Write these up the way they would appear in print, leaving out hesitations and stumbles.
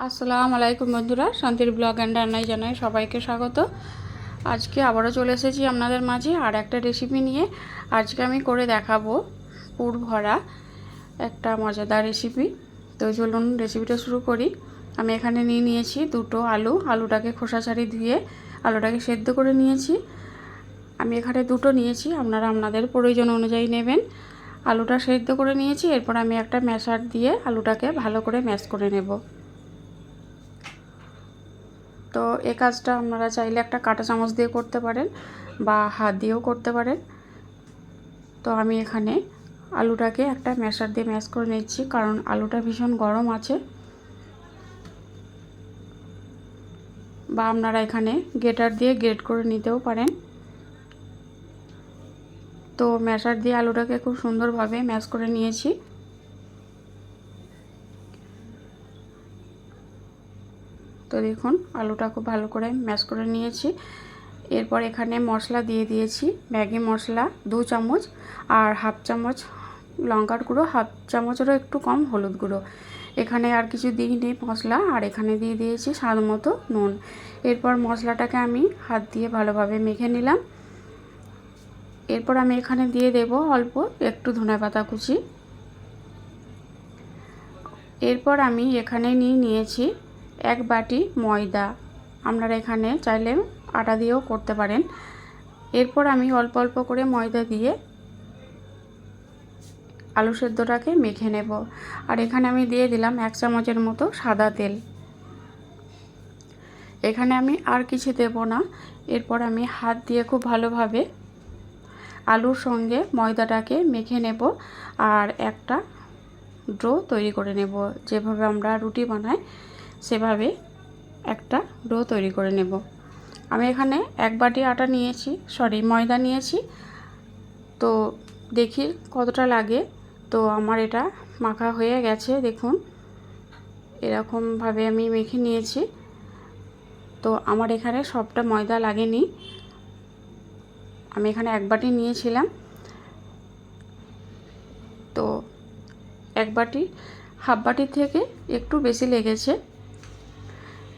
আসসালামু আলাইকুম বন্ধুরা, শান্তির ব্লগ অ্যান্ড রান্নায় জানাই সবাইকে স্বাগত। আজকে আবারও চলে এসেছি আপনাদের মাঝে আর একটা রেসিপি নিয়ে। আজকে আমি করে দেখাবো পুর ভরা একটা মজাদার রেসিপি। তো চলুন রেসিপিটা শুরু করি। আমি এখানে নিয়েছি দুটো আলুটাকে খোসা ছাড়িয়ে ধুয়ে আলুটাকে সেদ্ধ করে নিয়েছি। আমি এখানে দুটো নিয়েছি, আপনারা আপনাদের প্রয়োজন অনুযায়ী নেবেন। আলুটা সেদ্ধ করে নিয়েছি, এরপর আমি একটা ম্যাশার দিয়ে আলুটাকে ভালো করে ম্যাশ করে নেব। তো এই কাজটা আপনারা চাইলে একটা কাঁটা চামচ দিয়ে করতে পারেন বা হাত দিয়েও করতে পারেন। তো আমি এখানে আলুটাকে একটা ম্যাশার দিয়ে ম্যাশ করে নিচ্ছি, কারণ আলুটা ভীষণ গরম আছে। বা আপনারা এখানে গ্রেটার দিয়ে গ্রেট করে নিতেও পারেন। তো ম্যাশার দিয়ে আলুটাকে খুব সুন্দরভাবে ম্যাশ করে নিয়েছি। তো দেখুন আলুটা খুব ভালো করে ম্যাশ করে নিয়েছি। এরপর এখানে মশলা দিয়ে দিয়েছি, ম্যাগি মশলা 2 চামচ আর হাফ চামচ লঙ্কার গুঁড়ো, হাফ চামচেরও একটু কম হলুদ গুঁড়ো। এখানে আর কিছু দিইনি মশলা, আর এখানে দিয়ে দিয়েছি স্বাদ মতো নুন। এরপর মশলাটাকে আমি হাত দিয়ে ভালোভাবে মেখে নিলাম। এরপর আমি এখানে দিয়ে দেব অল্প একটু ধনেপাতা কুচি। এরপর আমি এখানে নিয়েছি 1 বাটি ময়দা। আপনারা এখানে চাইলে আটা দিয়েও করতে পারেন। এরপর আমি অল্প অল্প করে ময়দা দিয়ে আলু সেদ্ধটাকে মেখে নেব। আর এখানে আমি দিয়ে দিলাম 1 চামচের মতো সাদা তেল। এখানে আমি আর কিছু দেব না। এরপর আমি হাত দিয়ে খুব ভালোভাবে আলুর সঙ্গে ময়দাটাকে মেখে নেব আর একটা ডো তৈরি করে নেব। যেভাবে আমরা রুটি বানাই সেভাবে একটা ডো তৈরি করে নেব। আমি এখানে 1 বাটি ময়দা নিয়েছি। তো দেখি কতটা লাগে। তো আমার এটা মাখা হয়ে গেছে, দেখুন এরকমভাবে আমি মেখে নিয়েছি। তো আমার এখানে সবটা ময়দা লাগেনি, আমি এখানে 1 বাটি নিয়েছিলাম। তো 1 বাটি হাফ বাটির থেকে একটু বেশি লেগেছে।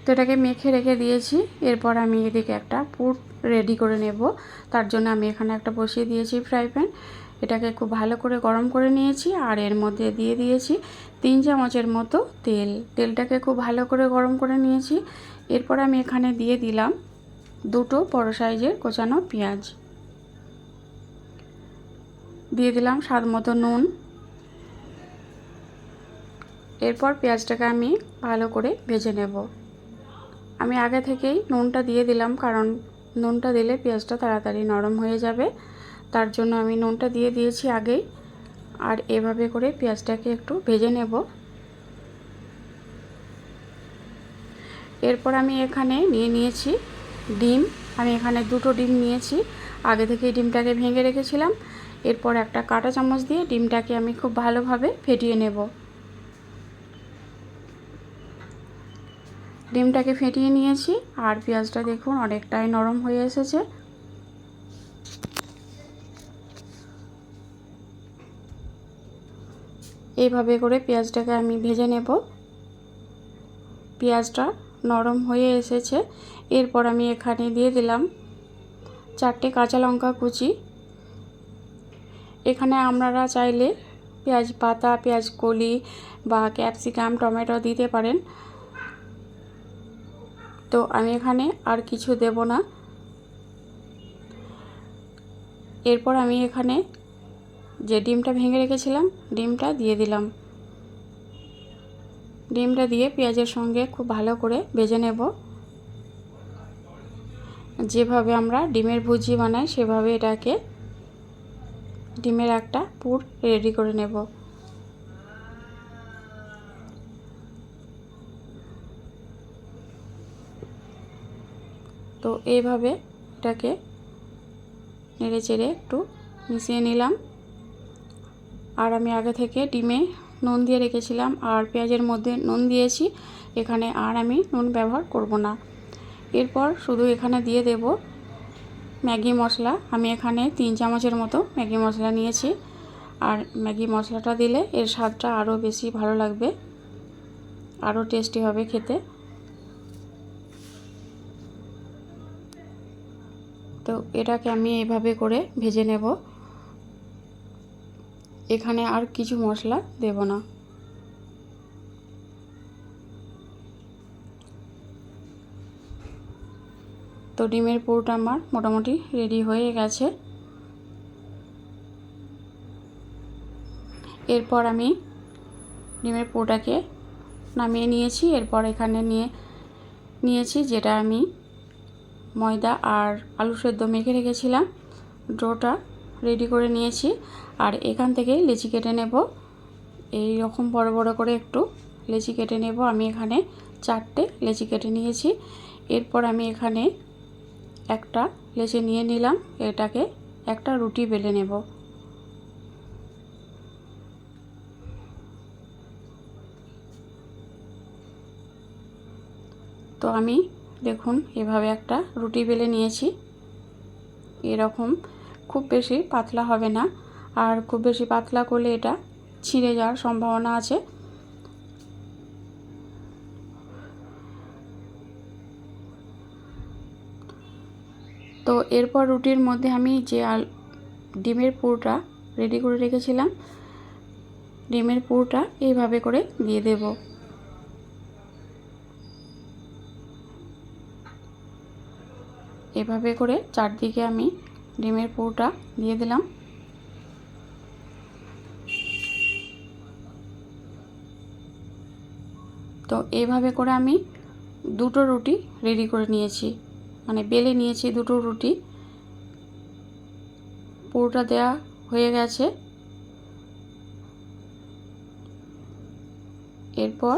তো এটাকে মেখে রেখে দিয়েছি। এরপর আমি এদিকে একটা পুর রেডি করে নেব। তার জন্য আমি এখানে একটা বসিয়ে দিয়েছি ফ্রাই প্যান। এটাকে খুব ভালো করে গরম করে নিয়েছি আর এর মধ্যে দিয়ে দিয়েছি 3 চামচের মতো তেল। তেলটাকে খুব ভালো করে গরম করে নিয়েছি। এরপর আমি এখানে দিয়ে দিলাম দুটো বড় সাইজের কোচানো পেঁয়াজ, দিয়ে দিলাম স্বাদ মতো নুন। এরপর পেঁয়াজটাকে আমি ভালো করে ভেজে নেব। আমি আগে থেকেই নুনটা দিয়ে দিলাম, কারণ নুনটা দিলে পেঁয়াজটা তাড়াতাড়ি নরম হয়ে যাবে। তার জন্য আমি নুনটা দিয়ে দিয়েছি আগেই। আর এভাবে করে পেঁয়াজটাকে একটু ভেজে নেব। এরপর আমি এখানে নিয়েছি ডিম। আমি এখানে দুটো ডিম নিয়েছি, আগে থেকেই ডিমটাকে ভেঙে রেখেছিলাম। এরপর একটা কাঁটা চামচ দিয়ে ডিমটাকে আমি খুব ভালোভাবে ফেটিয়ে নেব। ডিমটাকে ফেটিয়ে নিয়েছি আর পেঁয়াজটা দেখুন অনেকটাই নরম হয়ে এসেছে। এইভাবে করে পেঁয়াজটাকে আমি ভেজে নেব। পেঁয়াজটা নরম হয়ে এসেছে। এরপর আমি এখানে দিয়ে দিলাম 4টে কাঁচা লঙ্কা কুচি। এখানে আপনারা চাইলে পেঁয়াজ পাতা, পেঁয়াজ কলি বা ক্যাপসিকাম, টমেটো দিতে পারেন। তো আমি এখানে আর কিছু দেব না। এরপর আমি এখানে যে ডিমটা ভেঙে রেখেছিলাম ডিমটা দিয়ে দিলাম। ডিমটা দিয়ে পেঁয়াজের সঙ্গে খুব ভালো করে ভেজে নেব। যেভাবে আমরা ডিমের ভুজি বানাই সেভাবে এটাকে ডিমের একটা পুর রেডি করে নেব। তো এইভাবে এটাকে নেড়ে চেড়ে একটু মিশিয়ে নিলাম। আর আমি আগে থেকে ডিমে নুন দিয়ে রেখেছিলাম আর পেঁয়াজের মধ্যে নুন দিয়েছি, এখানে আর আমি নুন ব্যবহার করব না। এরপর শুধু এখানে দিয়ে দেব ম্যাগি মশলা। আমি এখানে 3 চামচের মতো ম্যাগি মশলা নিয়েছি। আর ম্যাগি মশলাটা দিলে এর স্বাদটা আরও বেশি ভালো লাগবে। আরও টেস্টি হবে খেতে। তো এটাকে আমি এইভাবে করে ভেজে নেব। এখানে আর কিছু মশলা দেব না। তো ডিমের পুরটা আমার মোটামুটি রেডি হয়ে গেছে। এরপর আমি ডিমের পুরটাকে নামিয়ে নিয়েছি। এরপর এখানে নিয়েছি যেটা আমি ময়দা আর আলু সেদ্ধ মেখে রেখেছিলাম, ডোটা রেডি করে নিয়েছি। আর এখান থেকে লেচি কেটে নেব। এই রকম বড় বড় করে একটু লেচি কেটে নেব। আমি এখানে 4টে লেচি কেটে নিয়েছি। এরপর আমি এখানে একটা লেচি নিয়ে নিলাম, এটাকে একটা রুটি বেলে নেব। তো আমি দেখুন এভাবে একটা রুটি বেলে নিয়েছি। এরকম খুব বেশি পাতলা হবে না, আর খুব বেশি পাতলা করলে এটা ছিঁড়ে যাওয়ার সম্ভাবনা আছে। তো এরপর রুটির মধ্যে আমি যে ডিমের পুরটা রেডি করে রেখেছিলাম, ডিমের পুরটা এইভাবে করে দিয়ে দেব। এভাবে করে চারদিকে আমি ডিমের পুরটা দিয়ে দিলাম। তো এইভাবে করে আমি দুটো রুটি রেডি করে নিয়েছি, মানে বেলে নিয়েছি দুটো রুটি। পুরটা দেয়া হয়ে গেছে। এরপর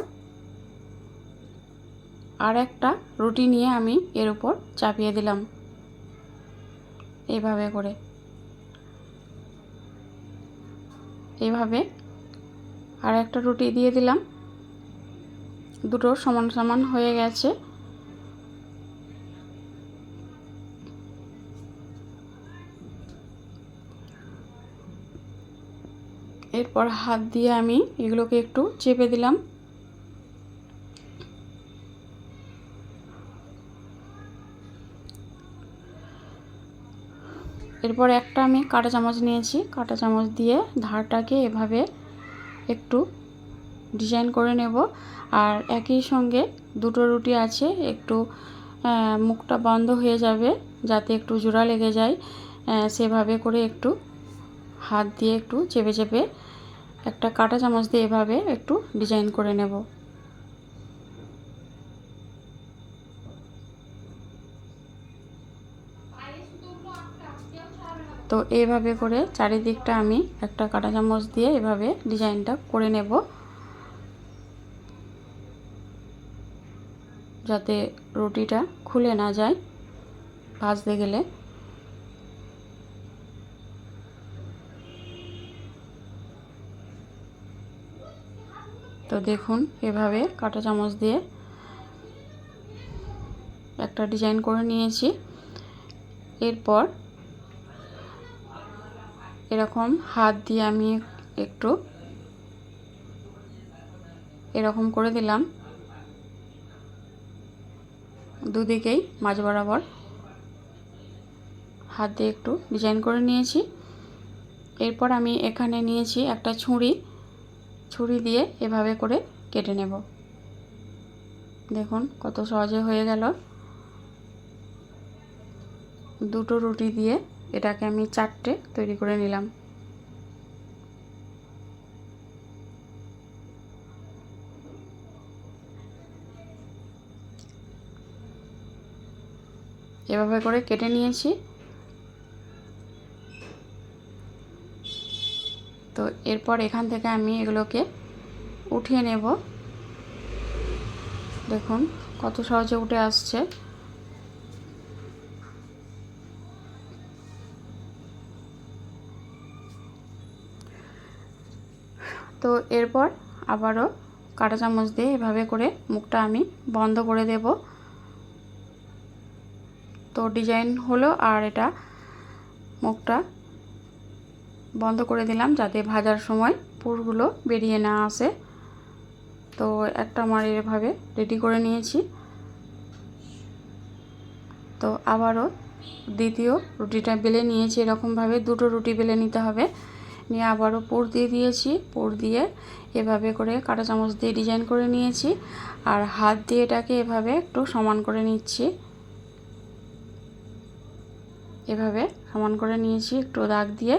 আর একটা রুটি নিয়ে আমি এর উপর চাপিয়ে দিলাম এইভাবে করে। এইভাবে আর একটা রুটি দিয়ে দিলাম। দুটো সমান সমান হয়ে গেছে। এরপর হাত দিয়ে আমি এগুলোকে একটু চেপে দিলাম। এরপর একটা আমি কাঁটা চামচ নিয়েছি, কাঁটা চামচ দিয়ে ধারটাকে এভাবে একটু ডিজাইন করে নেব। আর একই সঙ্গে দুটো রুটি আছে, একটু মুখটা বন্ধ হয়ে যাবে যাতে একটু জোড়া লেগে যায়, সেভাবে করে একটু হাত দিয়ে একটু চেপে চেপে একটা কাঁটা চামচ দিয়ে এভাবে একটু ডিজাইন করে নেব। তো এইভাবে করে চারিদিকটা আমি একটা কাঁটা চামচ দিয়ে এভাবে ডিজাইনটা করে নেব, যাতে রুটিটা খুলে না যায় ভাজতে গেলে। তো দেখুন এভাবে কাঁটা চামচ দিয়ে একটা ডিজাইন করে নিয়েছি। এরপর এরকম হাত দিয়ে আমি একটু এরকম করে দিলাম, দুদিকেই মাঝ বরাবর হাত দিয়ে একটু ডিজাইন করে নিয়েছি। এরপর আমি এখানে নিয়েছি একটা ছুরি দিয়ে এভাবে করে কেটে নেব। দেখুন কত সহজে হয়ে গেল। দুটো রুটি দিয়ে এটাকে আমি 4টে তৈরি করে নিলাম। এভাবে করে কেটে নিয়েছি। তো এরপর এখান থেকে আমি এগুলোকে উঠিয়ে নেব। দেখুন কত সহজে উঠে আসছে। তো এরপর আবারও কাঁটা চামচ দিয়ে এভাবে করে মুখটা আমি বন্ধ করে দেব। তো ডিজাইন হলো, আর এটা মুখটা বন্ধ করে দিলাম যাতে ভাজার সময় পুরগুলো বেরিয়ে না আসে। তো একটা আমার এভাবে রেডি করে নিয়েছি। তো আবারও দ্বিতীয় রুটিটা বেলে নিয়েছি, এরকমভাবে দুটো রুটি বেলে নিতে হবে। নিয়ে আবারও পুর দিয়ে দিয়েছি, পুর দিয়ে এভাবে করে কাঁটা চামচ দিয়ে ডিজাইন করে নিয়েছি, আর হাত দিয়ে এটাকে এভাবে একটু সমান করে নিচ্ছি। এভাবে সমান করে নিয়েছি একটু দাগ দিয়ে।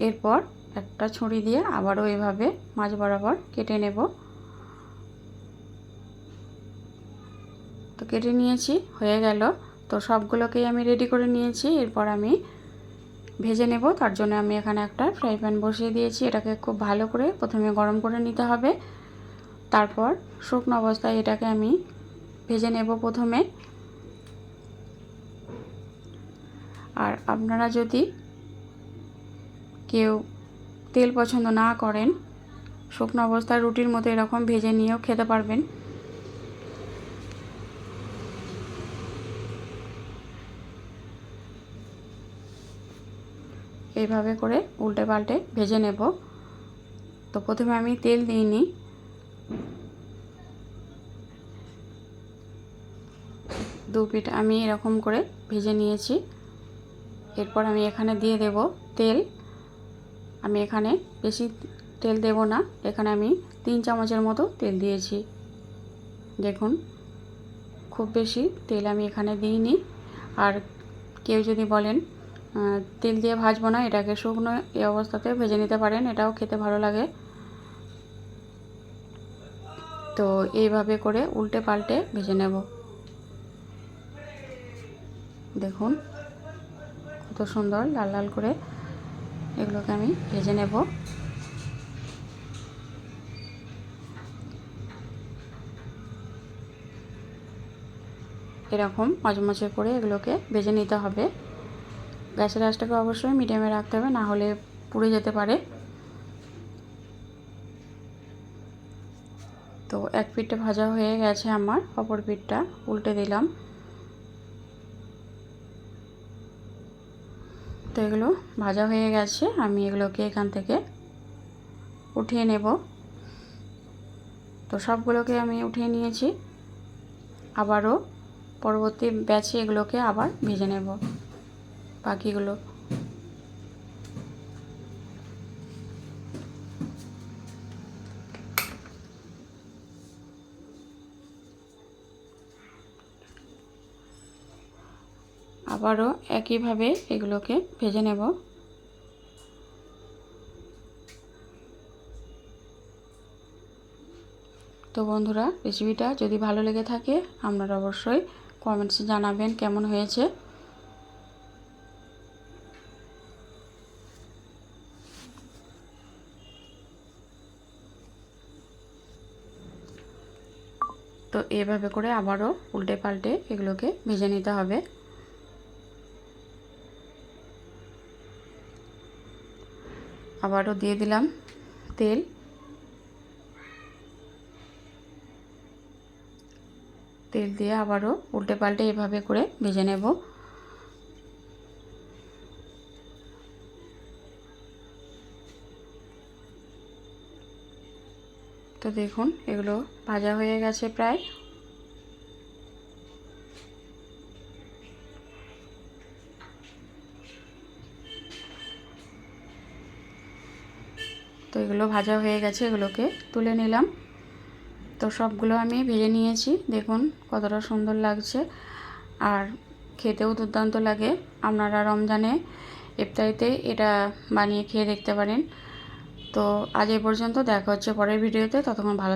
এরপর একটা ছুরি দিয়ে আবারও এভাবে মাঝ বরাবর কেটে নেব। তো কেটে নিয়েছি, হয়ে গেল। তো সবগুলোকেই আমি রেডি করে নিয়েছি। এরপর আমি ভেজে নেব। তার জন্য আমি এখানে একটা ফ্রাই প্যান বসিয়ে দিয়েছি। এটাকে খুব ভালো করে প্রথমে গরম করে নিতে হবে। তারপর শুকনো অবস্থায় এটাকে আমি ভেজে নেব প্রথমে। আর আপনারা যদি কেউ তেল পছন্দ না করেন, শুকনো অবস্থায় রুটির মতো এরকম ভেজে নিয়েও খেতে পারবেন। এইভাবে করে উল্টে পাল্টে ভেজে নেব। তো প্রথমে আমি তেল দিইনি, দু পিঠ আমি এরকম করে ভেজে নিয়েছি। এরপর আমি এখানে দিয়ে দেব তেল। আমি এখানে বেশি তেল দেব না, এখানে আমি 3 চামচের মতো তেল দিয়েছি। দেখুন, খুব বেশি তেল আমি এখানে দিইনি। আর কেউ যদি বলেন তেল দিয়ে ভাজবো না, এটাকে শুকনো এই অবস্থাতে ভেজে নিতে পারেন, এটাও খেতে ভালো লাগে। তো এইভাবে করে উল্টে পাল্টে ভেজে নেব। দেখুন কত সুন্দর লাল লাল করে এগুলোকে আমি ভেজে নেব। এরকম মচমচে করে এগুলোকে ভেজে নিতে হবে। গ্যাসের আঁচটাকে অবশ্যই মিডিয়ামে রাখতে হবে, না হলে পুড়ে যেতে পারে। তো এক পিঠটা ভাজা হয়ে গেছে আমার, অপর পিঠটা উল্টে দিলাম। তো এগুলো ভাজা হয়ে গেছে, আমি এগুলোকে এখান থেকে উঠিয়ে নেব। তো সবগুলোকে আমি উঠিয়ে নিয়েছি। আবারও পরবর্তী ব্যাচে এগুলোকে আবার ভেজে নেব বাকিগুলো। আবারও একইভাবে এগুলোকে ভেজে নেব। তো বন্ধুরা, রেসিপিটা যদি ভালো লেগে থাকে আপনারা অবশ্যই কমেন্টসে জানাবেন কেমন হয়েছে। তো এভাবে করে আবারও উল্টে পাল্টে এগুলোকে ভেজে নিতে হবে। আবারও দিয়ে দিলাম তেল। তেল দিয়ে আবারও উল্টে পাল্টে এভাবে করে ভেজে নেব। তো দেখুন এগুলো ভাজা হয়ে গেছে প্রায়। তো এগুলো ভাজা হয়ে গেছে, এগুলোকে তুলে নিলাম। তো সবগুলো আমি ভেজে নিয়েছি। দেখুন কতটা সুন্দর লাগছে, আর খেতেও দুর্দান্ত লাগে। আপনারা রমজানে ইফতারিতে এটা বানিয়ে খেয়ে দেখতে পারেন। তো আজ এই পর্যন্ত, দেখা হচ্ছে পরের ভিডিওতে। ততক্ষণ ভালো